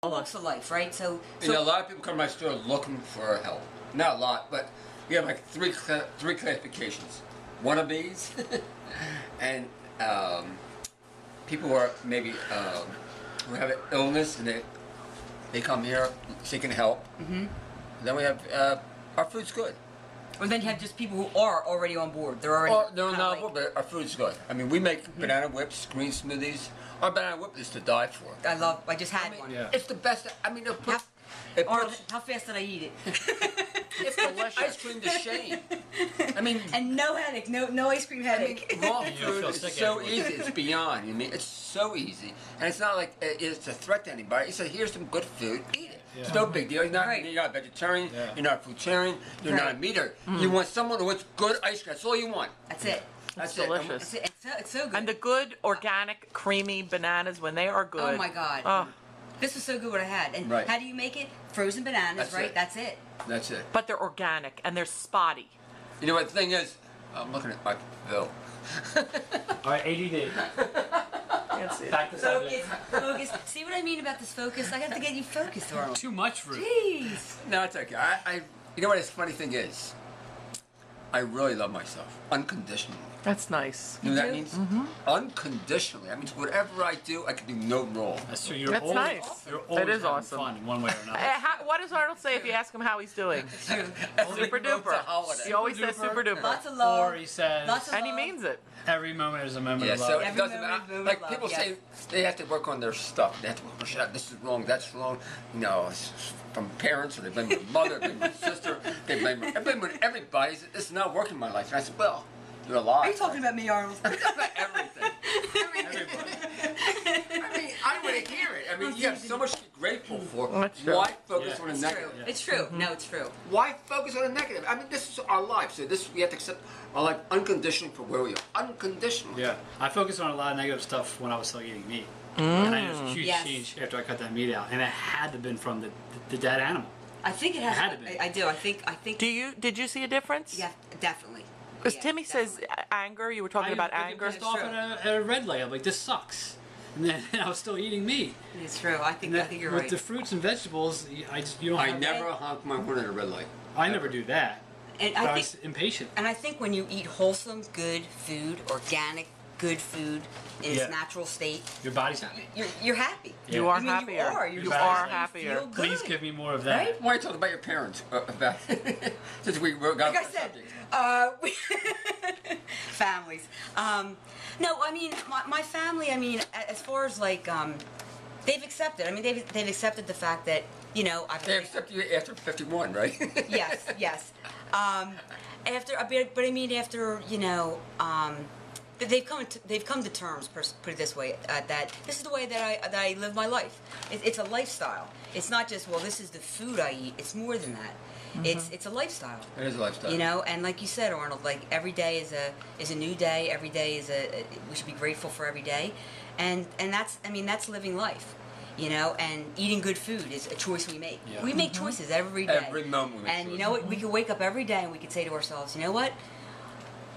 walks of life, right? So You know, a lot of people come to my store looking for help. Not a lot, but we have like three classifications: wannabes, and people who are maybe who have an illness and they come here seeking help. Mm-hmm. Then we have our food's good. or then you have just people who are already on board. They're already. Or they're kinda not like- on board, but our food's good. I mean, we make banana whips, green smoothies. Our banana whip is to die for. I just had one. Yeah. It's the best. I mean, it Arnold, puts how fast did I eat it? it's delicious. Ice cream to shame. I mean, And no headache, no ice cream headache. raw You don't food feel is sick so afterwards. easy. It's beyond. I mean, it's so easy, and it's not like it's a threat to anybody. It's like, here's some good food, eat it. It's no big deal. Right. You're not a vegetarian. Yeah. You're not a fruitarian. You're not a Right. meater. You want someone who wants good ice cream. That's all you want. That's it. That's delicious. it. It's so good. And the good, organic, creamy bananas, when they are good. Oh my God. Oh, This was so good what I had. And Right. how do you make it? Frozen bananas, That's right? it. That's it. That's it. but they're organic and they're spotty. You know what the thing is? I'm looking at my bill. All right, ADD. Can't see it. Back to subject. Focus. See what I mean about this focus? I have to get you focused, Arnold. Too much fruit. Jeez. No, it's okay. You know what the funny thing is? I really love myself unconditionally. That's nice. You know what that do? means? Unconditionally. That means whatever I do, I can do no wrong. That's true. You're That's always, nice. You're That always is having awesome. fun in one way or another. What does Arnold say if you ask him how he's doing? Super duper. He always says super duper. Lots of love. Or he says, Lots of And he love. means it. every moment is a moment Yeah, of so love. it Every doesn't moment matter. is Like love, people yes. say, they have to work on their stuff. They have to work on shit. This is wrong. That's wrong. You know, it's from parents, or they blame their mother, they blame their sister, they blame everybody. This is not working in my life. And I said, well, you're alive. Are you talking about me, Arnold? about everything? I mean, I want to hear it. I mean, you have so much to be grateful for. That's true. Why focus Yeah. on the It's negative? true. It's true. No, it's true. Why focus on the negative? I mean, this is our life. So we have to accept our life unconditionally for where we are. Unconditionally. Yeah, I focused on a lot of negative stuff when I was still eating meat. And I noticed a huge Yes. change after I cut that meat out. And it had to have been from the dead animal. I think it has. It had to be. I do. I think. Did you see a difference? Yeah, definitely. Because Yeah, Timmy says definitely. anger. You were talking about I anger. pissed off at a red light. I'm like, this sucks. And then I was still eating meat. It's true. I think you're With right. the fruits and vegetables, you don't I have never honk my horn at a red light. I never do that. And But I I was think, impatient. and I think when you eat wholesome, good food, organic, good food in its Yeah. natural state, Your body's happy. you're happy. You are I mean, happier. You are. Your You body's are. happy. happier. Feel Please good. give me more of that. Right? Why are you talking about your parents? About since we got Like I off the said, subject. families. No, I mean my family. I mean, as far as like, they've accepted. I mean, they've accepted the fact that I've. They accept you after 51, right? Yes, yes. But I mean after they've come to terms. Put it this way, that this is the way that I live my life. It's a lifestyle. It's not just this is the food I eat. It's more than that. It's a lifestyle. It is a lifestyle. And like you said, Arnold, like every day is a new day. Every day is we should be grateful for every day, and that's living life. And eating good food is a choice we make. Yeah. We make choices every day. Every moment we make And you choices. know what? We could wake up every day and we could say to ourselves, you know what?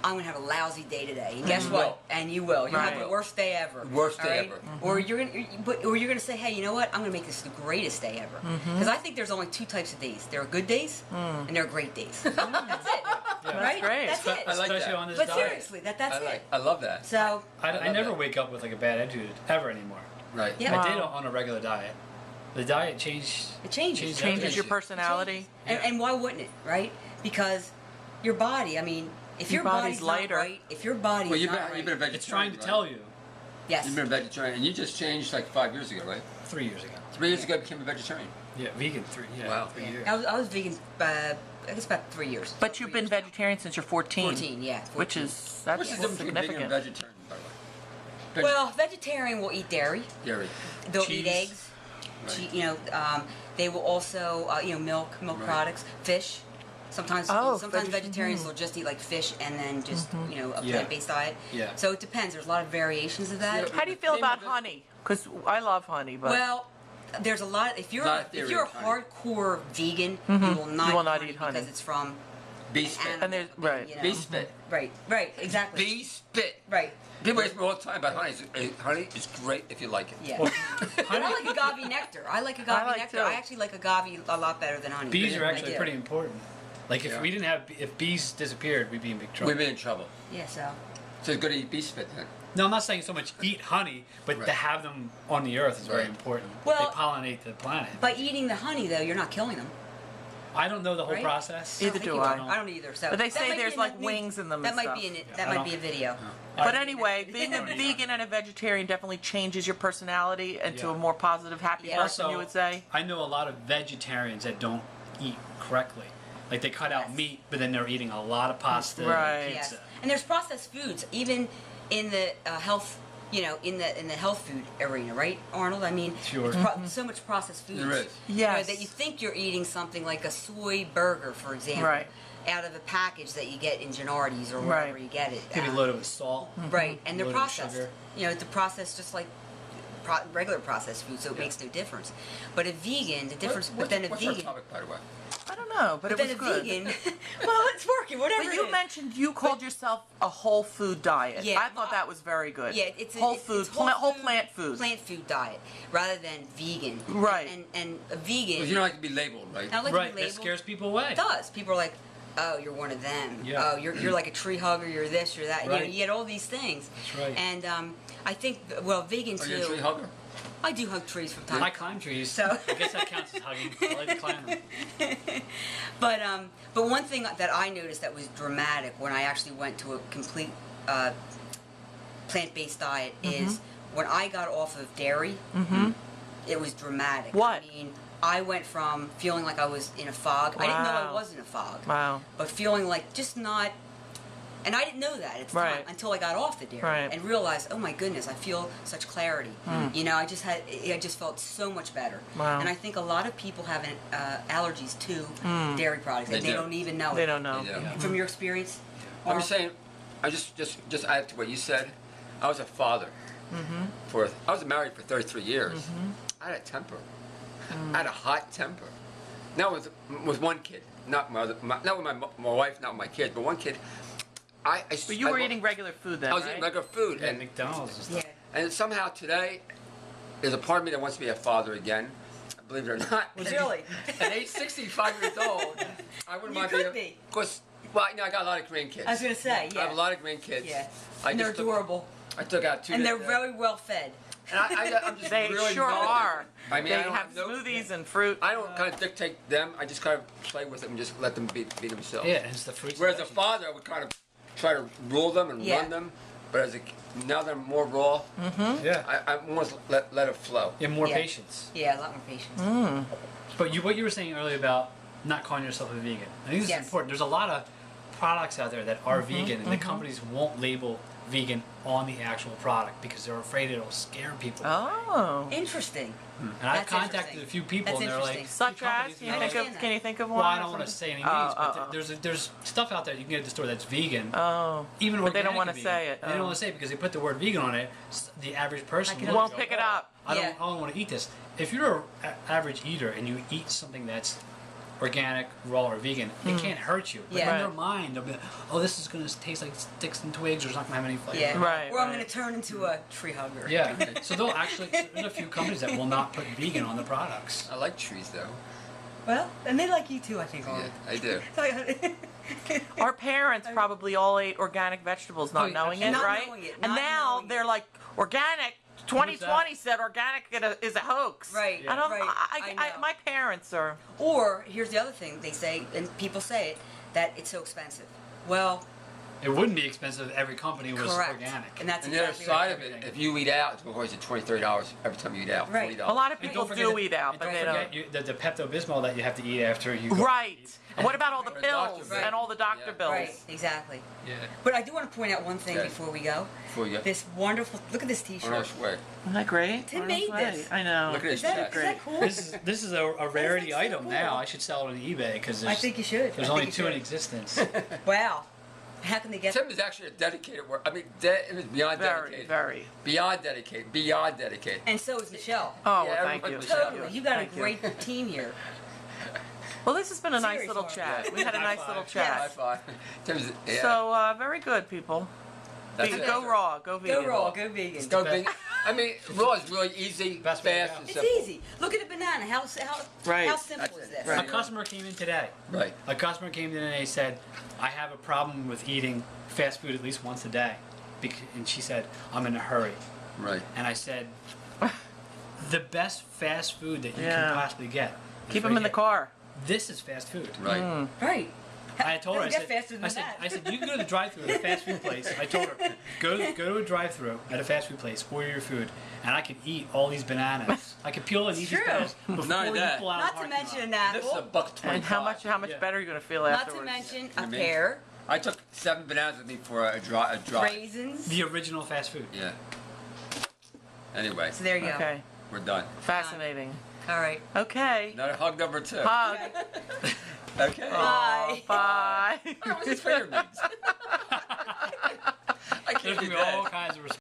I'm gonna have a lousy day today. And guess You what? will. And you will. You'll have Right. the worst day ever. Worst all day right? ever. Or you're gonna say, hey, you know what? I'm gonna make this the greatest day ever. Because I think there's only two types of days. There are good days and there are great days. That's it. Right? great. That's it. I like Especially that. on this But diet. seriously, that's it. I love that. So I love never that. wake up with like a bad attitude ever anymore. Right. Yeah. I did Wow. on a regular diet. The diet changed. it changes. Changes your Changes. personality. And why wouldn't it, right? Because your body, I mean, if your Your body's body's lighter. Not right, if your body Well, is you've not been a right, vegetarian. It's trying to right? tell you yes. You've been a vegetarian, and you just changed like 5 years ago, right? 3 years ago. 3 years ago, you became a vegetarian. Yeah, vegan 3. Yeah, Wow. 3 years. I was vegan, I guess about 3 years. But you've been vegetarian since you're 14. 14, yeah. 14. Which is that's What's the difference between vegan and significant. vegetarian, by the way? Well, vegetarian will eat dairy. Dairy. They'll Cheese. eat eggs. Right. They will also, milk Right. products, fish. Sometimes fish. vegetarians will just eat like fish and then just a Yeah. plant-based diet. Yeah. So it depends. There's a lot of variations of that. Yeah. How do you feel Same about with it. honey? Because I love honey, but Well, there's a lot. If you're Lot of if theory you're a of honey. hardcore vegan, you will not You will not eat honey. because it's from Bee an spit. animal, And there's- I mean, right. you know. Bee spit. Right, exactly. Bee spit. Right. People ask me all the time about honey. Honey is great if you like it. Yeah. Well, And I like agave nectar. I like agave like nectar. too. I actually like agave a lot better than honey. bees are I actually do. pretty important. Like if Yeah. we didn't have, if bees disappeared, we'd be in big trouble. We'd be in trouble. Yeah, so. So it's good to eat bee spit then. No, I'm not saying so much eat honey, but Right. to have them on the earth is very Right. important. Well- they pollinate the planet. By eating the honey, though, you're not killing them. I don't know the whole Right? process. Either think do you I. are. I don't either. So But they that say might be there's in like the new- wings in them That and might stuff. be in it. Yeah, That I might be a don't- video. But I- anyway, being a don't either. vegan and a vegetarian definitely changes your personality into Yeah. a more positive, happy Yeah. person, Also, you would say? I know a lot of vegetarians that don't eat correctly. Like they cut out Yes. meat, but then they're eating a lot of pasta Right. and Yes. pizza. And there's processed foods, even in the health. You know, in the health food arena, right, Arnold? I mean, Sure. there's so much processed foods. There is. You know, Yes. that you think you're eating something like a soy burger, for example, Right. out of a package that you get in Gennardi's or Right. wherever you get it. Could be loaded with salt. Right, and they're Loaded with processed. sugar. You know, the processed just like regular processed food, so it Yeah. makes no difference. But a vegan, the difference. What- but then a what's vegan. our topic, by the way? I don't know, but But it then was a good. vegan. Well, it's working. Whatever. But it you is. mentioned you called yourself a whole food diet. Yeah. I thought that was very good. Yeah, it's whole it's food, whole, whole food, plant food. plant food diet rather than vegan. Right. And a vegan. Because you don't like to be labeled, right? I don't like Right, to be that labeled. scares people away. It does. People are like, oh, you're one of them. Yeah. Oh, you're like a tree hugger. You're this. You're that. You know, Right. you get all these things. That's right. And I think well, vegan Are too. you a tree hugger? I do hug trees from time. I climb trees. So- I guess that counts as hugging. I like to climb them. But one thing that I noticed that was dramatic when I actually went to a complete plant-based diet Mm-hmm. is when I got off of dairy. It was dramatic. What? I mean, I went from feeling like I was in a fog. I didn't know I Wow. was in a fog. Wow. But feeling like just not. And I didn't know that at the time Right. until I got off the dairy Right. and realized, oh my goodness, I feel such clarity. You know, I just felt so much better. Wow. And I think a lot of people have allergies to dairy products and They they do. don't even know They it. don't know. They do. From your experience, I'm Mark? just saying, I just add to what you said. I was a father I was married for 33 years. I had a temper. I had a hot temper. Not with one kid, not with my wife, not with my kids, but one kid. But you were eating regular food then, I was right? eating regular food, Yeah, and McDonald's and stuff. Yeah. and somehow today, there's a part of me that wants to be a father again. Believe it or not. Really? At age 65 years old, I wouldn't You mind could being. be. Of course, well, you know, I got a lot of grandkids. I was gonna say, I have a yeah. lot of grandkids. Yeah. I And they're just took- adorable. I took out 2 And they're days- very well fed. And I'm just They really sure no are. different. I mean, They I don't have no- smoothies and fruit. I don't kind of dictate them. I just kind of play with them and just let them be themselves. Yeah, it's the fruits. Whereas and a veggies. father, I would kind of try to rule them and Yeah. run them. But now they're more raw. Yeah. I almost let it flow. You have more Yeah. patience. Yeah, a lot more patience. But what you were saying earlier about not calling yourself a vegan, I think this Yes. is important. There's a lot of products out there that are vegan, and the companies won't label vegan on the actual product because they're afraid it'll scare people. Oh. Interesting. And I've That's contacted interesting. a few people, That's and they're like, interesting. Such "The companies as? Can you, are I think like- understand of, can you think of one? Well, I or don't want to something? say any names, but oh. there's stuff out there you can get at the store that's vegan. Oh. Even But they don't organic wanna vegan. say it. They don't Oh. want to say it because they put the word vegan on it. The average person can will Won't go, pick it "Oh, up." I Yeah. don't want to eat this. If you're an average eater and you eat something that's organic, raw, or vegan, it can't hurt you. But Yeah. in their mind, they'll be like, oh, this is going to taste like sticks and twigs, or it's not going to have any flavor. Yeah. Right, Or I'm right. going to turn into a tree hugger. Yeah. So they'll actually, there's a few companies that will not put vegan on the products. I like trees, though. Well, and they like you too, I think. Yeah, I do. Our parents probably all ate organic vegetables, not Oh, knowing it, absolutely. Not right? knowing it, And not now knowing they're it. like, organic. 2020 said organic is a hoax. Right, I don't. right. I know. My parents are. Or here's the other thing they say, and people say it, that it's so expensive. Well, It wouldn't be expensive if every company was correct. organic. And that's And the other exactly side right. of it, if you eat out, it's going to cost you $20, $30 every time you eat out. Right. $40. A lot of And people don't forget do that- eat out, and but don't they forget don't. the Pepto-Bismol that you have to eat after you go. Right. And what about all the Or the doctor pills bill. and all the doctor Yeah. bills? Right, exactly. Yeah. But I do want to point out one thing Okay. before we go. Before you go. This wonderful, look at this T-shirt. Arnold Schwarzenegger. Isn't that great? Tim Arnold made this. Schwarzenegger. I know. Look at his Is that, chest. is that cool? This is a rarity so item cool. now. I should sell it on eBay because I think you should. There's I only think two you in should. existence. Wow. How can they get? Tim is actually a dedicated work. I mean, it was beyond Very, dedicated. very. Beyond dedicated. Beyond dedicated. And so is Michelle. Oh, Yeah, well, thank everybody you. was Totally. Thank You got Thank a you. great team here. Well, this has been a nice Serious little one. chat. We had a High nice five. little High chat. five. In terms of- yeah, So, very good, people. that's it. Go raw, go vegan. Go raw, go vegan. Go big. I mean, raw is really easy, Best way to fast, go. and It's simple. easy. Look at a banana. How Right. how simple That's is it. this? Right. A customer came in today. Right. A customer came in and they said, I have a problem with eating fast food at least once a day. And she said, I'm in a hurry. Right. And I said, the best fast food that you Yeah. can possibly get. is Keep right them in the here. car. This is fast food. Right. Right. I told her, I Get said, faster than I said, that. I said, you can go to the drive-thru at a fast food place. I told her, go to a drive-thru at a fast food place, order your food, and I could eat all these bananas. I could peel and eat these true. bananas before Not you that. pull out Not of to the parking mention lot. an This is a apple. buck 25. And how much Yeah. better are you going to feel Not afterwards? to mention a You mean- pear, I took 7 bananas with me for a drive. raisins. The original fast food. Yeah. Anyway, So there you go. Okay. we're done. Fascinating. All right. Okay. Another hug number 2. Hug. Okay. Bye. Bye. What's his favorite means? I There's can't going do to be all that. kinds of